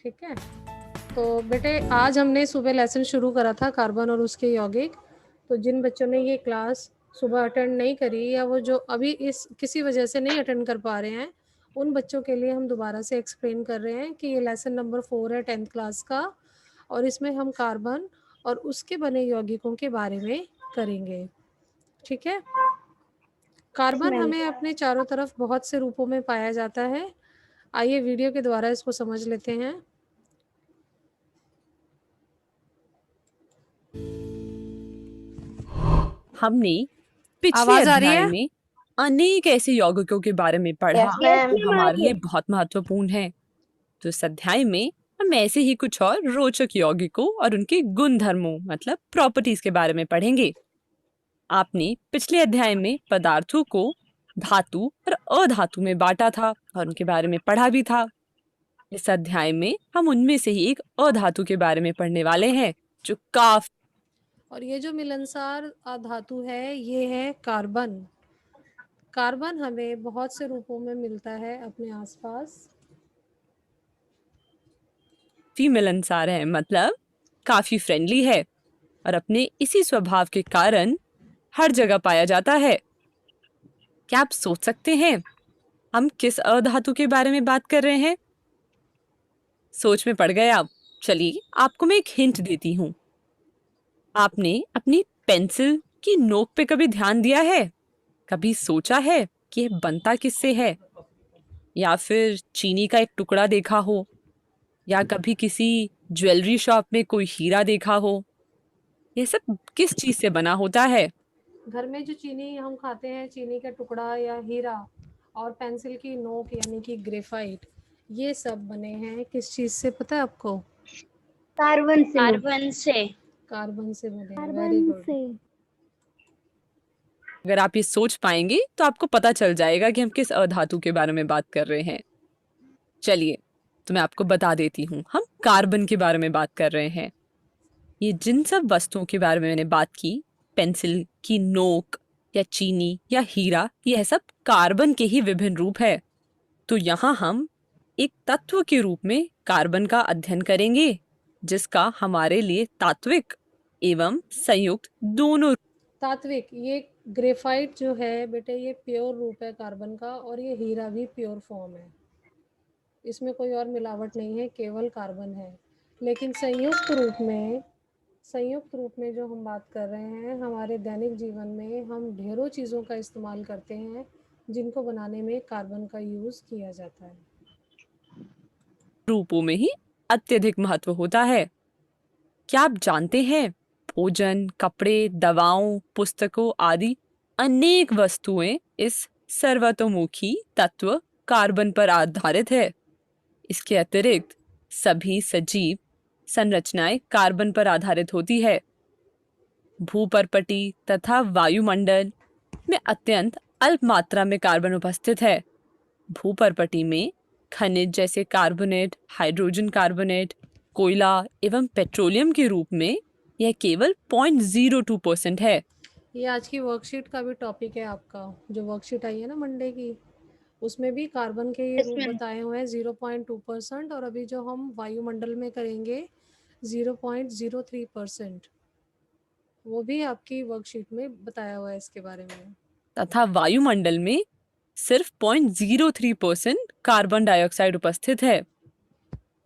ठीक है। तो बेटे आज हमने सुबह लेसन शुरू करा था कार्बन और उसके यौगिक। तो जिन बच्चों ने ये क्लास सुबह अटेंड नहीं करी या वो जो अभी इस किसी वजह से नहीं अटेंड कर पा रहे हैं, उन बच्चों के लिए हम दोबारा से एक्सप्लेन कर रहे हैं कि ये लेसन नंबर 4 है 10th क्लास का, और इसमें हम कार्बन और उसके बने यौगिकों के बारे में करेंगे। ठीक है। कार्बन हमें अपने चारों तरफ बहुत से रूपों में पाया जाता है। आइए वीडियो के द्वारा इसको समझ लेते हैं। हमने पिछले आवाज आ रही अध्याय है? में अनेक ऐसे यौगिकों के बारे में पढ़ा यस मैम। जो हमारे लिए बहुत महत्वपूर्ण है। तो इस अध्याय में हम ऐसे ही कुछ और रोचक यौगिकों और उनके गुण धर्मों मतलब प्रॉपर्टीज के बारे में पढ़ेंगे। आपने पिछले अध्याय में पदार्थों को धातु और अधातु में बांटा था और उनके बारे में पढ़ा भी था। इस अध्याय में हम उनमें से ही एक अधातु के बारे में पढ़ने वाले हैं जो काफी और ये जो मिलनसार अधातु है ये है कार्बन। कार्बन हमें बहुत से रूपों में मिलता है अपने आसपास। मिलनसार है मतलब काफी फ्रेंडली है और अपने इसी स्वभाव के कारण हर जगह पाया जाता है। क्या आप सोच सकते हैं हम किस अधातु के बारे में बात कर रहे हैं? सोच में पड़ गए आप? चलिए आपको मैं एक हिंट देती हूँ। आपने अपनी पेंसिल की नोक पे कभी ध्यान दिया है? कभी सोचा है कि यह बनता किससे है? या फिर चीनी का एक टुकड़ा देखा हो, या कभी किसी ज्वेलरी शॉप में कोई हीरा देखा हो? यह सब किस चीज से बना होता है? घर में जो चीनी हम खाते हैं, चीनी का टुकड़ा या हीरा, और पेंसिल की नोक यानी कि ग्रेफाइट, ये सब बने हैं किस चीज से पता है आपको? कार्बन से। कार्बन से। कार्बन से बने हैं। Very good. अगर आप ये सोच पाएंगे तो आपको पता चल जाएगा कि हम किस अधातु के बारे में बात कर रहे हैं। चलिए तो मैं आपको बता देती हूँ, हम कार्बन के बारे में बात कर रहे हैं। ये जिन सब वस्तुओं के बारे में मैंने बात की, पेंसिल की नोक या चीनी या हीरा, यह सब कार्बन के ही विभिन्न रूप है। तो यहाँ हम एक तत्व के रूप में कार्बन का अध्ययन करेंगे जिसका हमारे लिए तात्विक एवं संयुक्त दोनों। तात्विक, ये ग्रेफाइट जो है बेटे ये प्योर रूप है कार्बन का, और ये हीरा भी प्योर फॉर्म है। इसमें कोई और मिलावट नहीं है, केवल कार्बन है। लेकिन संयुक्त रूप में जो हम बात कर रहे हैं, हमारे दैनिक जीवन में हम ढेरों चीज़ों का इस्तेमाल करते हैं जिनको बनाने में कार्बन का यूज़ किया जाता है। रूपों में ही अत्यधिक महत्व होता है। क्या आप जानते हैं भोजन, कपड़े, दवाओं, पुस्तकों आदि अनेक वस्तुएं इस सर्वतोमुखी तत्व कार्बन पर आधारित है। इसके अतिरिक्त सभी सजीव संरचनाएं कार्बन पर आधारित होती है। भूपर्पटी तथा वायुमंडल में अत्यंत अल्प मात्रा में कार्बन उपस्थित है। भूपर्पटी में खनिज जैसे कार्बोनेट, हाइड्रोजन कार्बोनेट, कोयला एवं पेट्रोलियम के रूप में यह केवल 0.02% है। ये आज की वर्कशीट का भी टॉपिक है आपका, जो वर्कशीट आई है ना मंडे की, उसमें भी कार्बन के ये रूप बताए हुए हैं 0.2%, और अभी जो हम वायुमंडल में करेंगे 0.03%, वो भी आपकी वर्कशीट में बताया हुआ है इसके बारे में। तथा वायुमंडल में सिर्फ 0.03% कार्बन डाइऑक्साइड उपस्थित है।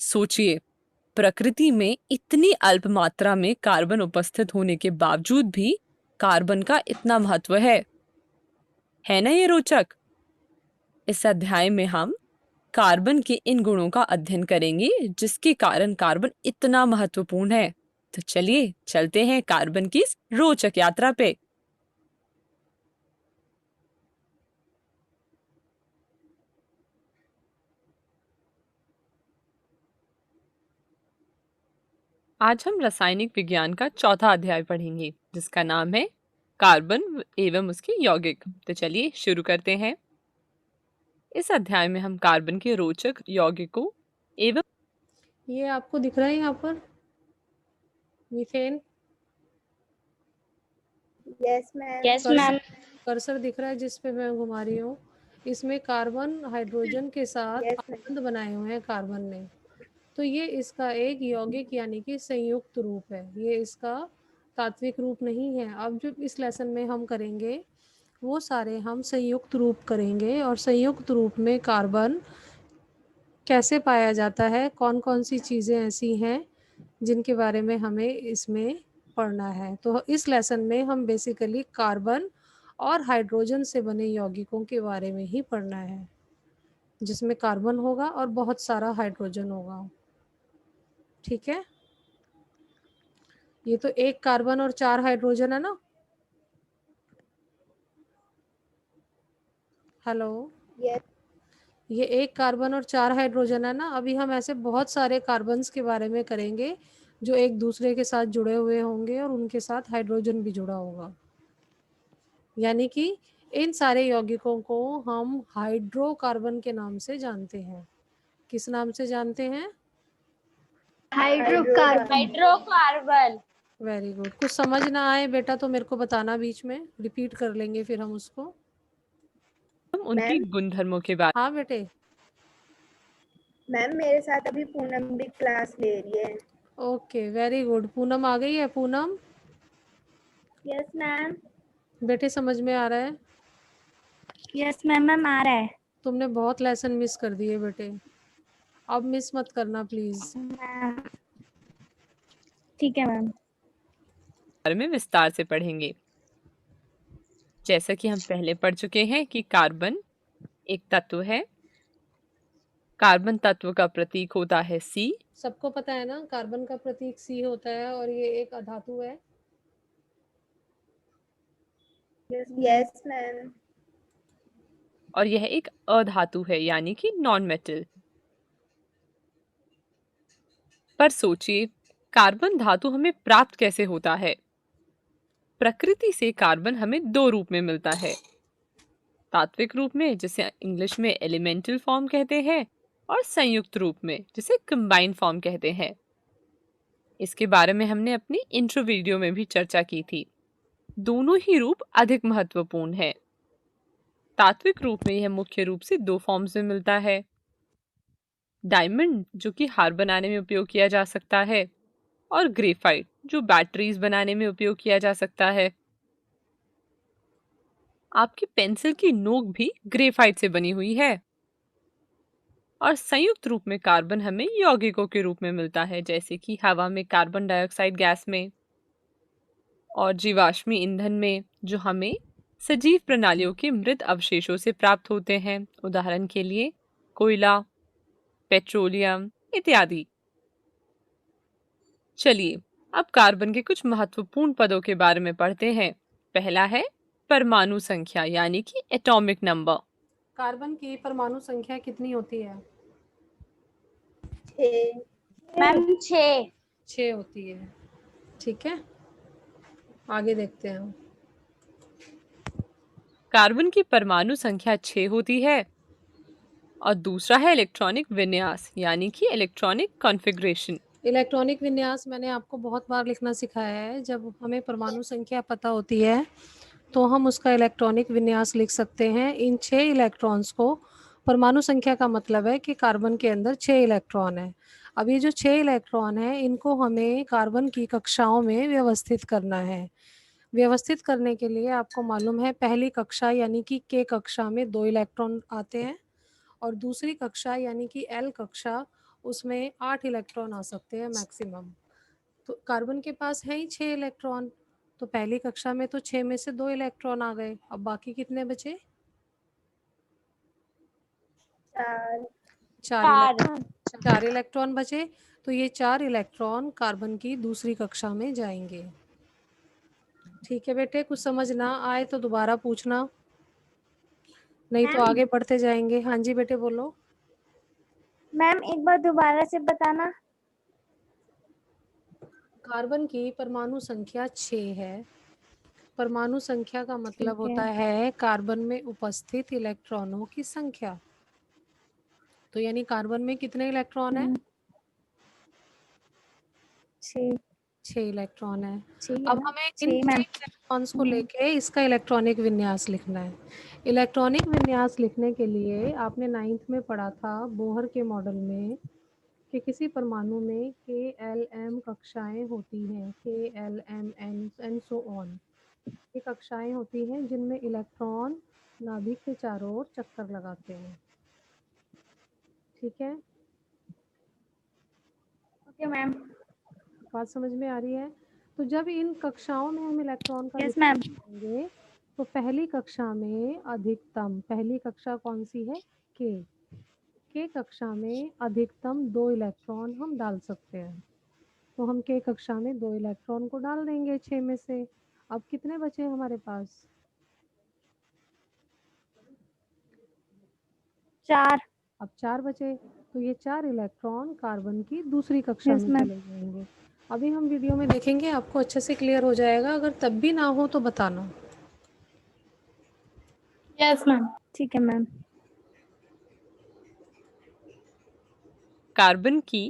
सोचिए, प्रकृति में इतनी अल्प मात्रा में कार्बन उपस्थित होने के बावजूद भी कार्बन का इतना महत्व है ना ये रोचक? इस अध्याय में हम कार्बन के इन गुणों का अध्ययन करेंगे जिसके कारण कार्बन इतना महत्वपूर्ण है। तो चलिए चलते हैं कार्बन की इस रोचक यात्रा पे। आज हम रासायनिक विज्ञान का चौथा अध्याय पढ़ेंगे जिसका नाम है कार्बन एवं उसके यौगिक। तो चलिए शुरू करते हैं। इस अध्याय में हम कार्बन के रोचक यौगिकों एवं ये आपको दिख रहा है यहाँ पर methane? Yes ma'am. Yes ma'am. Cursor दिख रहा है जिस पे मैं घुमा रही हूँ। इसमें कार्बन हाइड्रोजन के साथ Yes, ma'am. बंध बनाए हुए हैं कार्बन ने। तो ये इसका एक यौगिक यानी कि संयुक्त रूप है, ये इसका तात्विक रूप नहीं है। अब जो इस लेसन में हम करेंगे वो सारे हम संयुक्त रूप करेंगे, और संयुक्त रूप में कार्बन कैसे पाया जाता है, कौन कौन सी चीज़ें ऐसी हैं जिनके बारे में हमें इसमें पढ़ना है। तो इस लेसन में हम बेसिकली कार्बन और हाइड्रोजन से बने यौगिकों के बारे में ही पढ़ना है, जिसमें कार्बन होगा और बहुत सारा हाइड्रोजन होगा। ठीक है, ये तो एक कार्बन और 4 हाइड्रोजन है ना। हेलो, यस ये एक कार्बन और 4 हाइड्रोजन है ना। अभी हम ऐसे बहुत सारे कार्बन्स के बारे में करेंगे जो एक दूसरे के साथ जुड़े हुए होंगे और उनके साथ हाइड्रोजन भी जुड़ा होगा, यानी कि इन सारे यौगिकों को हम हाइड्रोकार्बन के नाम से जानते हैं। किस नाम से जानते हैं? हाइड्रोकार्बन। हाइड्रोकार्बन। Very good. कुछ समझ ना आए बेटा तो मेरे को बताना, बीच में रिपीट कर लेंगे फिर हम उसको। हम उनके मैम गुणधर्मों के बारे हाँ बेटे। मैम मेरे साथ अभी पूनम भी क्लास ले रही है। Okay, very good. पूनम आ गई है? Poonam yes ma'am. बेटे समझ में आ रहा है? यस मैम, मैम आ रहा है। तुमने बहुत लेसन मिस कर दिए बेटे, अब मिस मत करना प्लीज। मैम ठीक है मैम। में विस्तार से पढ़ेंगे। जैसा कि हम पहले पढ़ चुके हैं कि कार्बन एक तत्व है। कार्बन तत्व का प्रतीक होता है C। सबको पता है ना, कार्बन का प्रतीक सी होता है और ये एक अधातु है। Yes ma'am. और यह एक अधातु है यानी कि नॉन मेटल। पर सोचिए, कार्बन धातु हमें प्राप्त कैसे होता है? प्रकृति से कार्बन हमें दो रूप में मिलता है, तात्विक रूप में जिसे इंग्लिश में एलिमेंटल फॉर्म कहते हैं, और संयुक्त रूप में जिसे कंबाइंड फॉर्म कहते हैं। इसके बारे में हमने अपनी इंट्रो वीडियो में भी चर्चा की थी। दोनों ही रूप अधिक महत्वपूर्ण है। तात्विक रूप में यह मुख्य रूप से दो फॉर्म्स में मिलता है, डायमंड जो कि हार बनाने में उपयोग किया जा सकता है, और ग्रेफाइट जो बैटरीज बनाने में उपयोग किया जा सकता है। आपकी पेंसिल की नोक भी ग्रेफाइट से बनी हुई है। और संयुक्त रूप में कार्बन हमें यौगिकों के रूप में मिलता है, जैसे कि हवा में कार्बन डाइऑक्साइड गैस में, और जीवाश्मी ईंधन में जो हमें सजीव प्रणालियों के मृत अवशेषों से प्राप्त होते हैं, उदाहरण के लिए कोयला, पेट्रोलियम इत्यादि। चलिए अब कार्बन के कुछ महत्वपूर्ण पदों के बारे में पढ़ते हैं। पहला है परमाणु संख्या यानी कि एटॉमिक नंबर। कार्बन की परमाणु संख्या कितनी होती है? 6। मैम 6। 6 होती है। ठीक है, आगे देखते हैं। कार्बन की परमाणु संख्या 6 होती है। और दूसरा है इलेक्ट्रॉनिक विन्यास यानी कि इलेक्ट्रॉनिक कॉन्फ़िगरेशन। इलेक्ट्रॉनिक विन्यास मैंने आपको बहुत बार लिखना सिखाया है। जब हमें परमाणु संख्या पता होती है तो हम उसका इलेक्ट्रॉनिक विन्यास लिख सकते हैं। इन 6 इलेक्ट्रॉन्स को, परमाणु संख्या का मतलब है कि कार्बन के अंदर 6 इलेक्ट्रॉन है। अब ये जो 6 इलेक्ट्रॉन है इनको हमें कार्बन की कक्षाओं में व्यवस्थित करना है। व्यवस्थित करने के लिए आपको मालूम है पहली कक्षा यानी कि के कक्षा में 2 इलेक्ट्रॉन आते हैं, और दूसरी कक्षा यानी कि एल कक्षा, उसमें 8 इलेक्ट्रॉन आ सकते हैं मैक्सिमम। तो कार्बन के पास है ही 6 इलेक्ट्रॉन, तो पहली कक्षा में तो 6 में से 2 इलेक्ट्रॉन आ गए। अब बाकी कितने बचे? 4। 4 इलेक्ट्रॉन बचे। तो ये 4 इलेक्ट्रॉन कार्बन की दूसरी कक्षा में जाएंगे। ठीक है बेटे, कुछ समझ ना आए तो दोबारा पूछना, नहीं तो मैम आगे बढ़ते जाएंगे। हाँ जी बेटे बोलो। मैम एक बार दोबारा से बताना। कार्बन की परमाणु संख्या 6 है। परमाणु संख्या का मतलब ठीक है। होता है कार्बन में उपस्थित इलेक्ट्रॉनों की संख्या। तो यानी कार्बन में कितने इलेक्ट्रॉन है? 6। 6 इलेक्ट्रॉन है। 6 है अब ना? हमें इन 6 6 मैम। इलेक्ट्रॉन्स को लेके इसका इलेक्ट्रॉनिक विन्यास लिखना है। इलेक्ट्रॉनिक विन्यास लिखने के लिए आपने 9th में पढ़ा था बोहर के मॉडल में कि किसी परमाणु में KLM कक्षाएं होती हैं, KLM एंड सो ऑन। ये कक्षाएं होती हैं जिनमें इलेक्ट्रॉन नाभिक के चारों ओर चक्कर लगाते हैं। ठीक है, ओके मैम। बात समझ में आ रही है? तो जब इन कक्षाओं में हम इलेक्ट्रॉन का यस विस्तार मैम। करेंगे तो पहली कक्षा में अधिकतम, पहली कक्षा कौन सी है? के कक्षा में अधिकतम 2 इलेक्ट्रॉन हम डाल सकते हैं। तो हम के कक्षा में 2 इलेक्ट्रॉन को डाल देंगे 6 में से। अब कितने बचे हमारे पास? 4। अब 4 बचे, तो ये 4 इलेक्ट्रॉन कार्बन की दूसरी कक्षा यस में मैम। चले जाएंगे। अभी हम वीडियो में देखेंगे, आपको अच्छे से क्लियर हो जाएगा। अगर तब भी ना हो तो बताना। Yes ma'am. ठीक है मैम। कार्बन की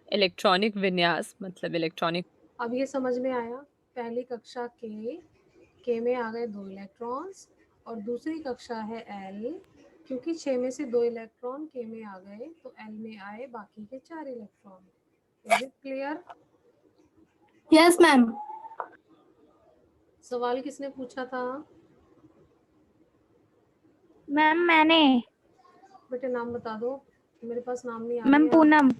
इलेक्ट्रॉनिक विन्यास मतलब इलेक्ट्रॉनिक अब ये समझ में आया, पहली कक्षा के में आ गए 2 इलेक्ट्रॉन्स, और दूसरी कक्षा है एल, क्योंकि 6 में से 2 इलेक्ट्रॉन के में आ गए तो एल में आए बाकी के 4 electron. Is it clear? Yes ma'am. सवाल किसने पूछा था? मैम मैंने। बेटे नाम बता दो, मेरे पास नाम नहीं आ मैम रहे। पूनम।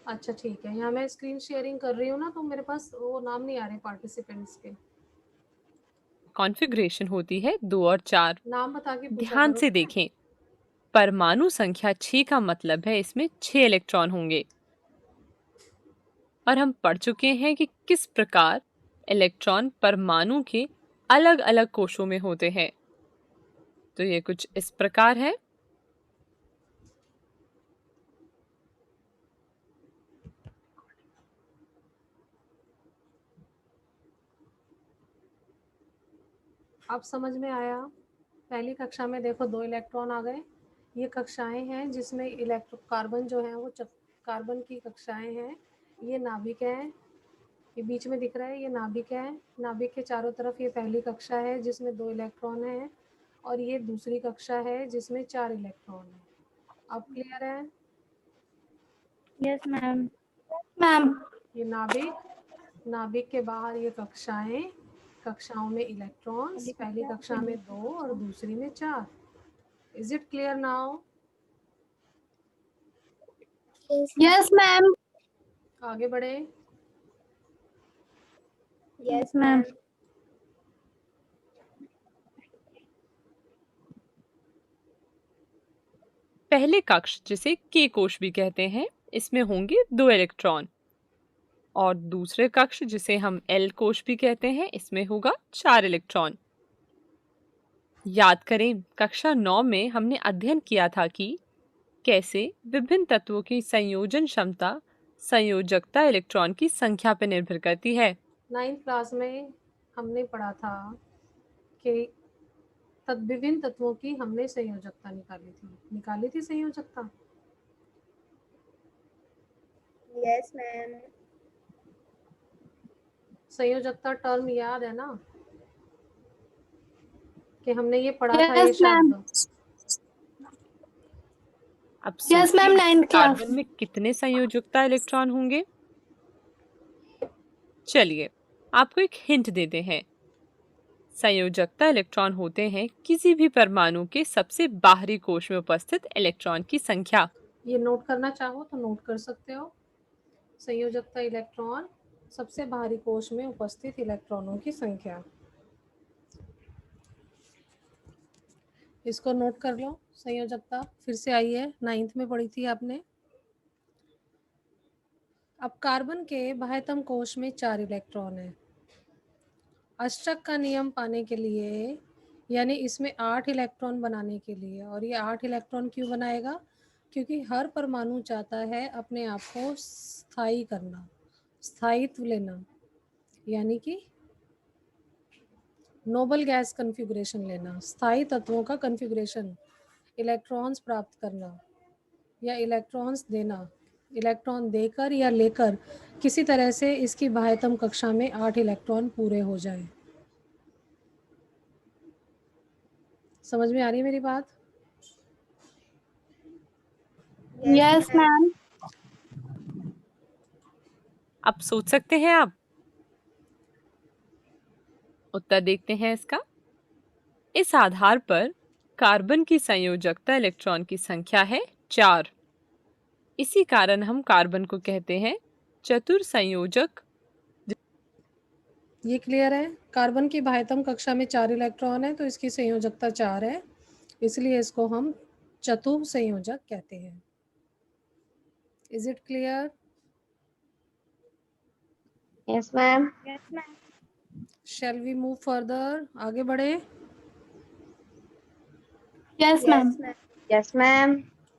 अच्छा ठीक है, यहाँ मैं स्क्रीन शेयरिंग कर रही हूँ ना, तो मेरे पास वो नाम नहीं आ रहे पार्टिसिपेंट्स के। कॉन्फ़िगरेशन होती है 2 और 4। नाम बता के पूछा ध्यान करो। से देखें, परमाणु संख्या 6 का मतलब है इसमें 6 इलेक्ट्रॉन होंगे। और हम पढ़ चुके हैं कि किस प्रकार इलेक्ट्रॉन परमाणु के अलग अलग कोशों में होते हैं। तो ये कुछ इस प्रकार है। अब समझ में आया? पहली कक्षा में देखो 2 इलेक्ट्रॉन आ गए। ये कक्षाएं हैं जिसमें इलेक्ट्रो कार्बन जो है वो कार्बन की कक्षाएं हैं। ये नाभिक है, ये बीच में दिख रहा है, ये नाभिक है। नाभिक के चारों तरफ ये पहली कक्षा है जिसमें 2 इलेक्ट्रॉन है, और ये दूसरी कक्षा है जिसमें 4 इलेक्ट्रॉन है। अब क्लियर है? Yes ma'am. मैम। ये नाभिक, नाभिक के बाहर ये कक्षाएं, कक्षाओं में इलेक्ट्रॉन्स, पहली कक्षा में 2 और दूसरी में 4। Is it clear now? Yes ma'am. आगे बढ़े। Yes ma'am. मैम। पहले कक्ष जिसे के कोश भी कहते हैं, इसमें होंगे 2 इलेक्ट्रॉन। और दूसरे कक्ष जिसे हम एल कोश भी कहते हैं, इसमें होगा 4 इलेक्ट्रॉन। याद करें, कक्षा 9 में हमने अध्ययन किया था कि कैसे विभिन्न तत्वों की संयोजन क्षमता संयोजकता इलेक्ट्रॉन की संख्या पर निर्भर करती है। 9th क्लास में हमने पढ़ा था कि विभिन्न तत्वों की हमने संयोजकता निकाली थी संयोजकता। Yes ma'am. संयोजकता टर्म याद है ना, कि हमने ये पढ़ा था ये यस मैम। शब्द। अब यस मैम, सोचिए, 9th क्लास। कार्बन में कितने संयोजकता इलेक्ट्रॉन होंगे? चलिए आपको एक हिंट देते हैं। संयोजकता इलेक्ट्रॉन होते हैं किसी भी परमाणु के सबसे बाहरी कोश में उपस्थित इलेक्ट्रॉन की संख्या। ये नोट करना चाहो तो नोट कर सकते हो। संयोजकता इलेक्ट्रॉन, सबसे बाहरी कोश में उपस्थित इलेक्ट्रॉनों की संख्या। इसको नोट कर लो। संयोजकता फिर से आई है, 9th में पढ़ी थी आपने। अब कार्बन के बाह्यतम कोश में 4 इलेक्ट्रॉन है। अष्टक का नियम पाने के लिए, यानी इसमें 8 इलेक्ट्रॉन बनाने के लिए, और ये 8 इलेक्ट्रॉन क्यों बनाएगा? क्योंकि हर परमाणु चाहता है अपने आप को स्थायी करना, स्थायित्व लेना, यानी कि नोबल गैस कन्फिग्रेशन लेना, स्थायी तत्वों का कन्फिग्रेशन, इलेक्ट्रॉन्स प्राप्त करना या इलेक्ट्रॉन्स देना, इलेक्ट्रॉन देकर या लेकर किसी तरह से इसकी बाह्यतम कक्षा में 8 इलेक्ट्रॉन पूरे हो जाए। समझ में आ रही है मेरी बात? Yes ma'am. अब सोच सकते हैं आप। उत्तर देखते हैं इसका। इस आधार पर कार्बन की संयोजकता इलेक्ट्रॉन की संख्या है 4। इसी कारण हम कार्बन को कहते हैं चतुर संयोजक। ये क्लियर है? कार्बन की बाह्यतम कक्षा में 4 इलेक्ट्रॉन है तो इसकी संयोजकता 4 है, इसलिए इसको हम चतुर संयोजक कहते हैं। Is it clear? Yes, ma'am. Yes, ma'am. Shall we move further? आगे बढ़े? Yes, Yes, ma'am. ma'am. Yes, ma'am.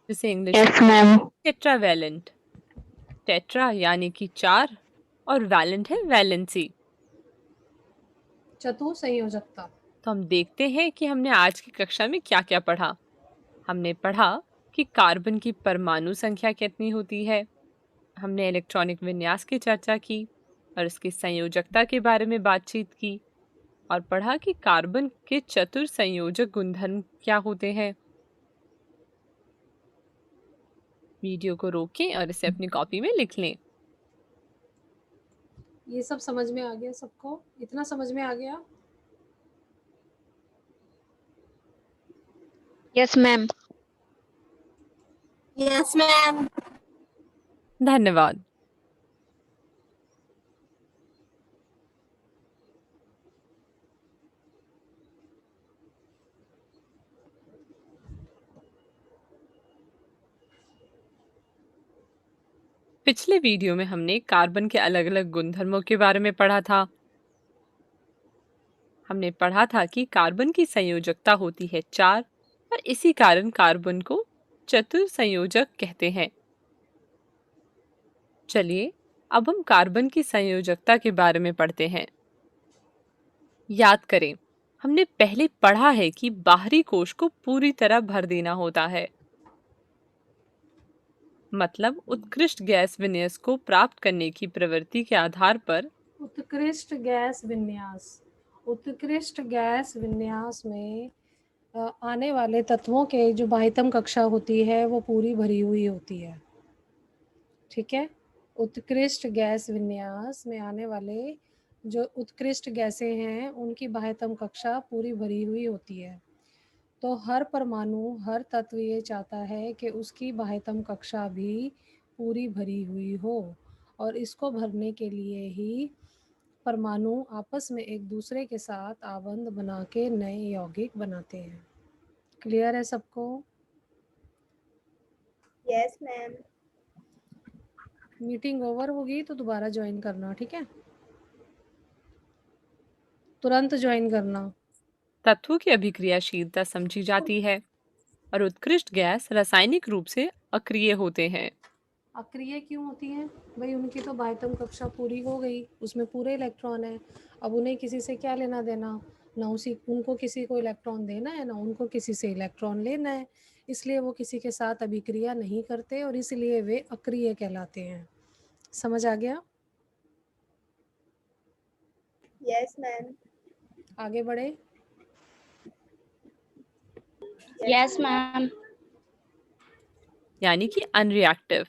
जिसे English Yes, ma'am. Tetravalent. Tetra यानी कि 4 और वैलेंट है वैलेंसी। चतुर संयोजकता। तो हम देखते हैं कि हमने आज की कक्षा में क्या क्या पढ़ा। हमने पढ़ा कि कार्बन की परमाणु संख्या कितनी होती है। हमने इलेक्ट्रॉनिक विन्यास की चर्चा की और इसकी संयोजकता के बारे में बातचीत की और पढ़ा कि कार्बन के चतुर संयोजक गुणधर्म क्या होते हैं। वीडियो को रोकें और इसे अपनी कॉपी में लिख लें। ये सब समझ में आ गया सबको? इतना समझ में आ गया? Yes, ma'am. Yes, ma'am. धन्यवाद। पिछले वीडियो में हमने कार्बन के अलग अलग गुणधर्मों के बारे में पढ़ा था। हमने पढ़ा था कि कार्बन की संयोजकता होती है 4 और इसी कारण कार्बन को चतुर संयोजक कहते हैं। चलिए अब हम कार्बन की संयोजकता के बारे में पढ़ते हैं। याद करें, हमने पहले पढ़ा है कि बाहरी कोश को पूरी तरह भर देना होता है। मतलब उत्कृष्ट गैस विन्यास को प्राप्त करने की प्रवृत्ति के आधार पर उत्कृष्ट गैस विन्यास। उत्कृष्ट गैस विन्यास में आने वाले तत्वों के जो बाह्यतम कक्षा होती है वो पूरी भरी हुई होती है। ठीक है? उत्कृष्ट गैस विन्यास में आने वाले जो उत्कृष्ट गैसें हैं उनकी बाह्यतम कक्षा पूरी भरी हुई होती है। तो हर परमाणु, हर तत्व ये चाहता है कि उसकी बाह्यतम कक्षा भी पूरी भरी हुई हो और इसको भरने के लिए ही परमाणु आपस में एक दूसरे के साथ आबंध बना के नए यौगिक बनाते हैं। क्लियर है सबको? Yes, ma'am. मीटिंग ओवर होगी तो दोबारा ज्वाइन करना, ठीक है? तुरंत ज्वाइन करना। तत्वों की अभिक्रियाशीलता समझी जाती है और उत्कृष्ट गैस रासायनिक रूप से अक्रिय होते हैं। अक्रिय क्यों होती हैं? भाई उनकी तो बाह्यतम कक्षा पूरी हो गई, उसमें पूरे इलेक्ट्रॉन है। अब उन्हें किसी से क्या लेना देना? ना उनको किसी को इलेक्ट्रॉन देना है, ना उनको किसी से इलेक्ट्रॉन लेना है। इसलिए वो किसी के साथ अभिक्रिया नहीं करते और इसलिए वे अक्रिय कहलाते हैं। समझ आ गया? Yes, ma'am. आगे बढ़े? Yes, ma'am. यानी कि अनरिएक्टिव।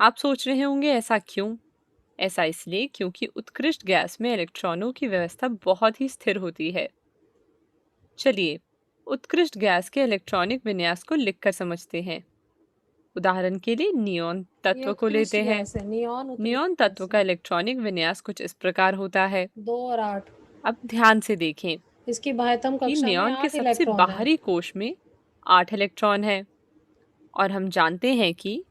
आप सोच रहे होंगे ऐसा क्यों? ऐसा इसलिए क्योंकि उत्कृष्ट गैस में इलेक्ट्रॉनों की व्यवस्था बहुत ही स्थिर होती है। चलिए उत्कृष्ट गैस के इलेक्ट्रॉनिक विन्यास को लिखकर समझते हैं। उदाहरण के लिए नियॉन ये तत्व को उत्कृष्ट लेते हैं। गैस है, नियॉन उत्कृष्ट नियॉन गैस तत्व है। का इलेक्ट्रॉनिक विन्यास कुछ इस प्रकार होता है। 2 और 8। अब ध्यान से देखें इसकी बाह्यतम कि कक्षा में नियॉन के 8 सबसे इलेक्ट्रॉन है। बाहरी कोश में 8 इलेक्ट्रॉन है और हम जानते हैं कि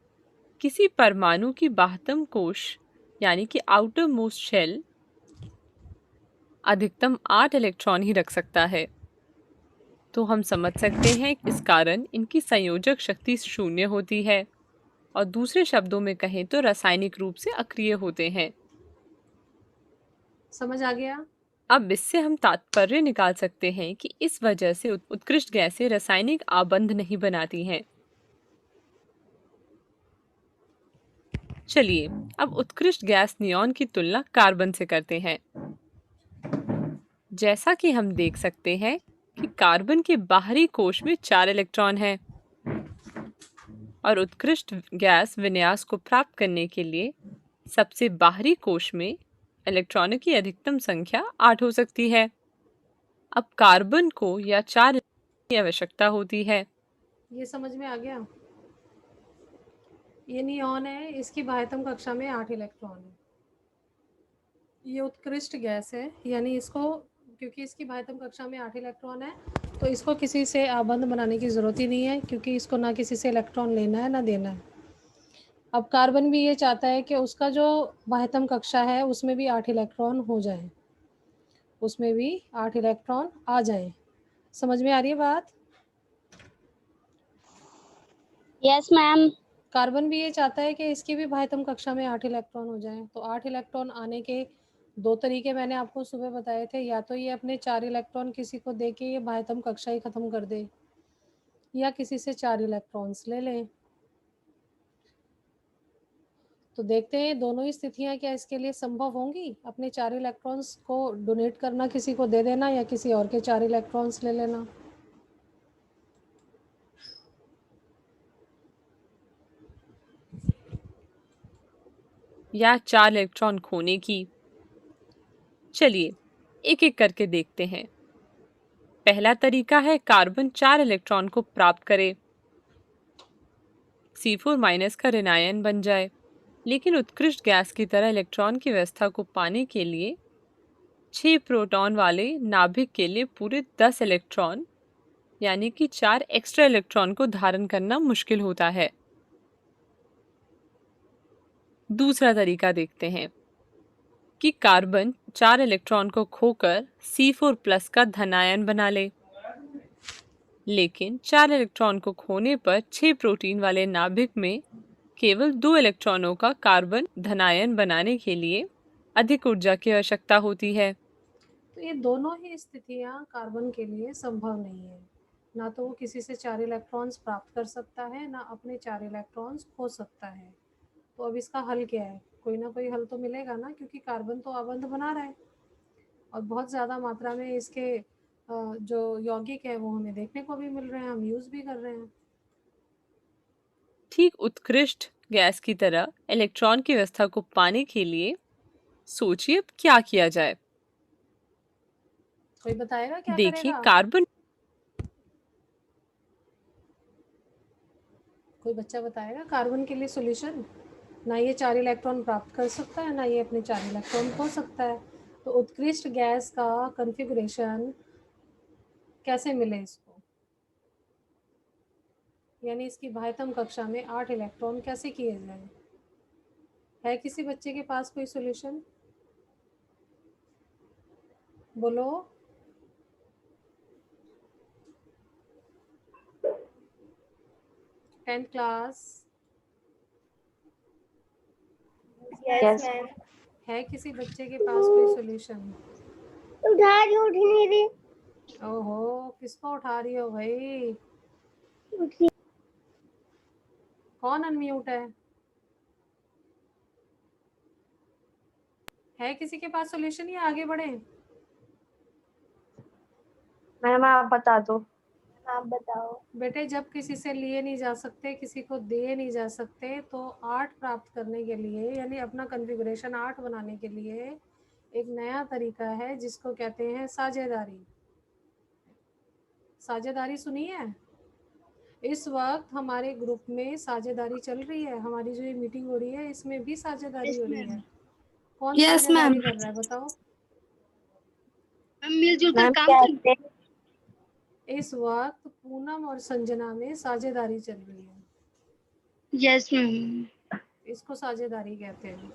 किसी परमाणु की बाह्यतम कोश यानी कि आउटर मोस्ट शेल अधिकतम 8 इलेक्ट्रॉन ही रख सकता है। तो हम समझ सकते हैं कि इस कारण इनकी संयोजक शक्ति शून्य होती है और दूसरे शब्दों में कहें तो रासायनिक रूप से अक्रिय होते हैं। समझ आ गया? अब इससे हम तात्पर्य निकाल सकते हैं कि इस वजह से उत्कृष्ट गैसें रासायनिक आबंध नहीं बनाती हैं। चलिए अब उत्कृष्ट गैस नियॉन की तुलना कार्बन से करते हैं। जैसा कि हम देख सकते हैं कि कार्बन के बाहरी कोश में 4 इलेक्ट्रॉन हैं। और उत्कृष्ट गैस विन्यास को प्राप्त करने के लिए सबसे बाहरी कोश में इलेक्ट्रॉनों की अधिकतम संख्या 8 हो सकती है। अब कार्बन को या 4 की आवश्यकता होती है। ये समझ में आ गया? ये नियॉन है, इसकी बाह्यतम कक्षा में 8 इलेक्ट्रॉन है। ये उत्कृष्ट गैस है, यानी इसको, क्योंकि इसकी बाह्यतम कक्षा में 8 इलेक्ट्रॉन है, तो इसको किसी से आबंध बनाने की ज़रूरत ही नहीं है, क्योंकि इसको ना किसी से इलेक्ट्रॉन लेना है ना देना है। अब कार्बन भी ये चाहता है कि उसका जो बाह्यतम कक्षा है उसमें भी 8 इलेक्ट्रॉन हो जाए, उसमें भी 8 इलेक्ट्रॉन आ जाए। समझ में आ रही है बात? Yes, ma'am. कार्बन भी ये चाहता है कि इसकी भी बाह्यतम कक्षा में 8 इलेक्ट्रॉन हो जाएं। तो 8 इलेक्ट्रॉन आने के 2 तरीके मैंने आपको सुबह बताए थे, या तो ये अपने 4 इलेक्ट्रॉन किसी को दे के ये बाह्यतम कक्षा ही ख़त्म कर दे, या किसी से 4 इलेक्ट्रॉन्स ले लें। तो देखते हैं दोनों ही स्थितियाँ क्या इसके लिए संभव होंगी, अपने 4 इलेक्ट्रॉन्स को डोनेट करना, किसी को दे देना, या किसी और के 4 इलेक्ट्रॉन्स ले लेना। या 4 इलेक्ट्रॉन खोने की। चलिए एक एक करके देखते हैं। पहला तरीका है कार्बन 4 इलेक्ट्रॉन को प्राप्त करे, C4- का ऋण आयन बन जाए। लेकिन उत्कृष्ट गैस की तरह इलेक्ट्रॉन की व्यवस्था को पाने के लिए 6 प्रोटॉन वाले नाभिक के लिए पूरे 10 इलेक्ट्रॉन यानी कि 4 एक्स्ट्रा इलेक्ट्रॉन को धारण करना मुश्किल होता है। दूसरा तरीका देखते हैं कि कार्बन 4 इलेक्ट्रॉन को खोकर C4+ का धनायन बना ले, लेकिन 4 इलेक्ट्रॉन को खोने पर 6 प्रोटीन वाले नाभिक में केवल 2 इलेक्ट्रॉनों का कार्बन धनायन बनाने के लिए अधिक ऊर्जा की आवश्यकता होती है। तो ये दोनों ही स्थितियाँ कार्बन के लिए संभव नहीं है। ना तो वो किसी से 4 इलेक्ट्रॉन्स प्राप्त कर सकता है, ना अपने 4 इलेक्ट्रॉन्स खो सकता है। तो अब इसका हल क्या है? कोई ना कोई हल तो मिलेगा ना, क्योंकि कार्बन तो आबंध बना रहा है और बहुत ज़्यादा मात्रा में इसके जो यौगिक है वो हमें देखने को भी मिल रहे हैं, हम यूज़ भी कर रहे हैं। ठीक उत्कृष्ट गैस की तरह इलेक्ट्रॉन की व्यवस्था को पाने के लिए सोचिए अब क्या किया जाए। कोई बताएगा क्या देखिए करेगा? कार्बन कोई बच्चा बताएगा कार्बन के लिए सॉल्यूशन? ना ये 4 इलेक्ट्रॉन प्राप्त कर सकता है, ना ये अपने 4 इलेक्ट्रॉन खो सकता है। तो उत्कृष्ट गैस का कॉन्फ़िगरेशन कैसे मिले इसको? यानी इसकी बाह्यतम कक्षा में 8 इलेक्ट्रॉन कैसे किए जाएं? है किसी बच्चे के पास कोई सॉल्यूशन? बोलो। Tenth class Yes, ma'am. है किसी बच्चे के पास कोई सॉल्यूशन? उठा नहीं रही। ओहो, किसको उठा रही हो भाई? कौन अनम्यूट है किसी के पास सॉल्यूशन, या आगे बढ़े? मैम आप बता दो। आप बताओ। बेटे जब किसी से लिए नहीं जा सकते, किसी को दिए नहीं जा सकते, तो 8 प्राप्त करने के लिए, यानी अपना कॉन्फ़िगरेशन 8 बनाने के लिए एक नया तरीका है जिसको कहते हैं साझेदारी। साझेदारी सुनी है? इस वक्त हमारे ग्रुप में साझेदारी चल रही है, हमारी जो ये मीटिंग हो रही है इसमें भी साझेदारी हो रही है। कौन Yes, ma'am. साझेदारी कर रहा है बताओ? मिलजुल कर काम करते हैं। इस वक्त पूनम और संजना में साझेदारी चल रही है, यस मैम। इसको साझेदारी कहते हैं।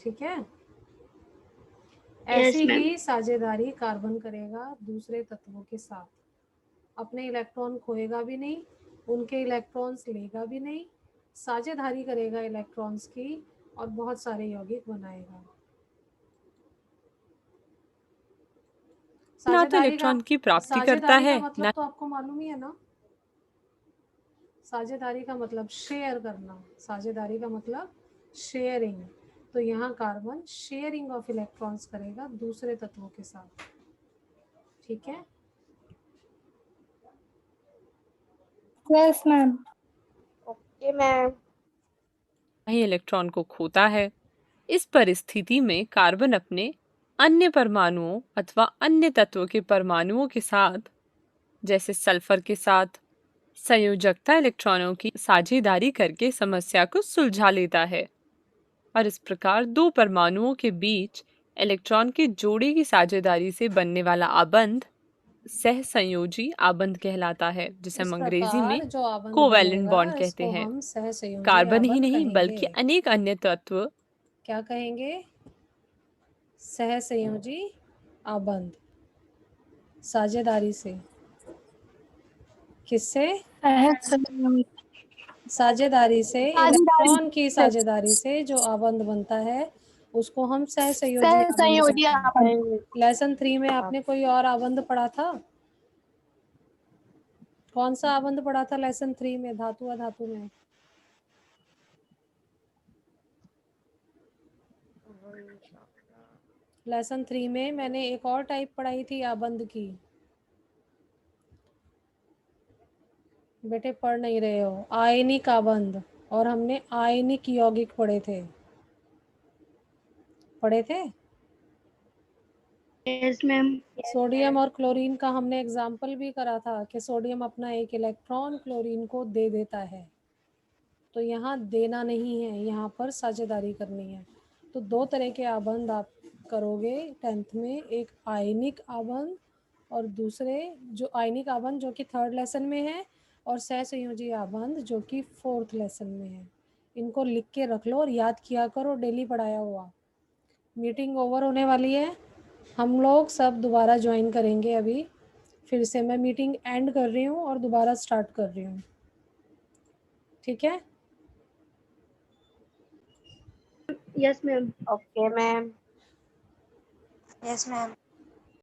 ठीक है? ऐसी ma'am. ही साझेदारी कार्बन करेगा दूसरे तत्वों के साथ। अपने इलेक्ट्रॉन खोएगा भी नहीं, उनके इलेक्ट्रॉन्स लेगा भी नहीं, साझेदारी करेगा इलेक्ट्रॉन्स की और बहुत सारे यौगिक बनाएगा। ना तो साझेदारी का इलेक्ट्रॉन की प्राप्ति करता साझेदारी का है मतलब ना तो आपको मालूम ही है ना? साझेदारी का मतलब शेयर करना, साझेदारी का मतलब शेयरिंग। तो यहाँ कार्बन शेयरिंग ऑफ इलेक्ट्रॉन्स करेगा दूसरे तत्वों के साथ। ठीक है? Yes ma'am. Okay ma'am. वही इलेक्ट्रॉन को खोता है। इस परिस्थिति में कार्बन अपने अन्य परमाणुओं अथवा अन्य तत्वों के परमाणुओं के साथ, जैसे सल्फर के साथ, संयोजकता इलेक्ट्रॉनों की साझेदारी करके समस्या को सुलझा लेता है और इस प्रकार दो परमाणुओं के बीच इलेक्ट्रॉन के जोड़े की साझेदारी से बनने वाला आबंध सहसंयोजी आबंध कहलाता है, जिसे इस हम अंग्रेजी में प्रकार जो आबंध कोवैलेंट बनेगा बॉन्ड कहते इसको हैं। हम सहसंयोजी कार्बन ही आबंध नहीं बल्कि कहेंगे। अनेक अन्य तत्व क्या कहेंगे? सहसंयोजी आबंध। साझेदारी से। किससे? साझेदारी से, इलेक्ट्रॉन की साझेदारी से जो आबंध बनता है उसको हम सहसंयोजी आबंध कहते हैं। लेसन 3 में आपने कोई और आबंध पढ़ा था? कौन सा आबंध पढ़ा था लेसन 3 में, धातु अधातु में? लेसन 3 में मैंने एक और टाइप पढ़ाई थी आबंध की। बेटे पढ़ नहीं रहे हो। आयनिक आबंध, और हमने आयनिक यौगिक पढ़े थे। पढ़े थे? Yes ma'am. सोडियम और क्लोरीन का हमने एग्जाम्पल भी करा था कि सोडियम अपना एक इलेक्ट्रॉन क्लोरीन को दे देता है। तो यहाँ देना नहीं है, यहाँ पर साझेदारी करनी है। तो दो तरह के आबंध आप करोगे 10th में, एक आयनिक आबंध और दूसरे जो आयनिक आबंध जो कि 3rd लेसन में है, और सहसंयोजी आबंध जो कि 4th लेसन में है। इनको लिख के रख लो और याद किया करो, डेली पढ़ाया हुआ। मीटिंग ओवर होने वाली है, हम लोग सब दोबारा ज्वाइन करेंगे। अभी फिर से मैं मीटिंग एंड कर रही हूँ और दोबारा स्टार्ट कर रही हूँ, ठीक है? Yes ma'am. Okay ma'am. Yes ma'am.